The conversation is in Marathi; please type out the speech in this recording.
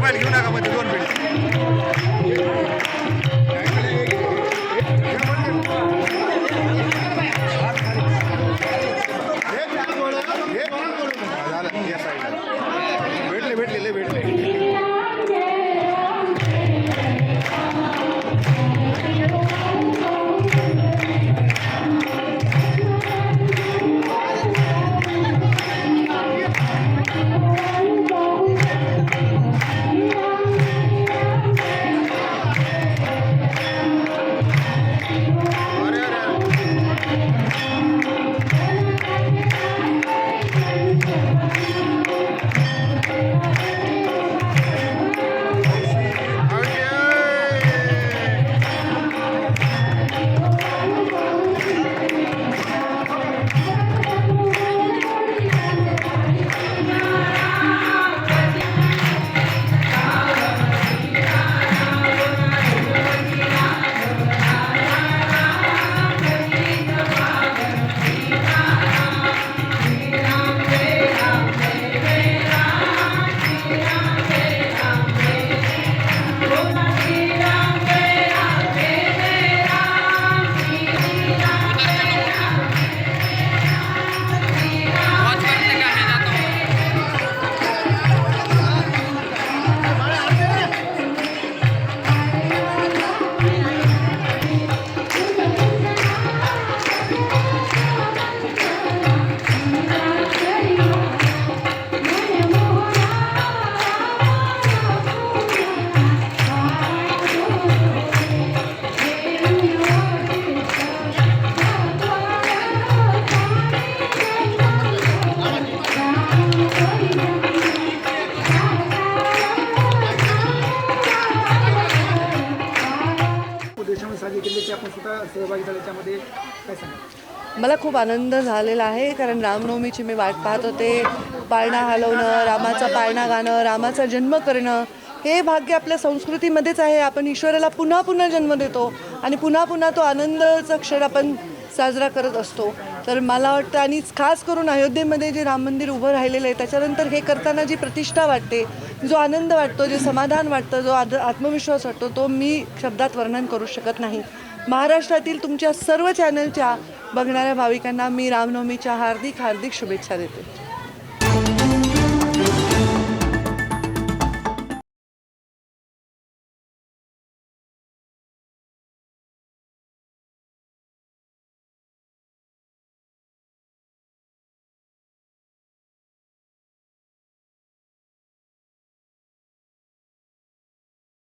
मोबाईल घेऊ नका मध्ये 2 मिनिट. मला खूप आनंद झालेला आहे, कारण रामनवमीची मी वाट पाहत होते. पाळणा हलवणं, रामाचा पाळणा गाणं, रामाचा जन्म करणं हे भाग्य आपल्या संस्कृतीमध्येच आहे. आपण ईश्वराला पुन्हा पुन्हा जन्म देतो आणि पुन्हा पुन्हा तो आनंदाचा क्षण आपण साजरा करत असतो. तर मला वाटतं, आणि खास करून अयोध्येमध्ये जे राम मंदिर उभं राहिलेलं आहे त्याच्यानंतर हे करताना जी प्रतिष्ठा वाटते, जो आनंद वाटतो, जे समाधान वाटतं, जो आत्मविश्वास वाटतो, तो मी शब्दात वर्णन करू शकत नाही. महाराष्ट्रातील तुमच्या सर्व चॅनलच्या बघणाऱ्या भाविकांना मी रामनवमीच्या हार्दिक शुभेच्छा देते.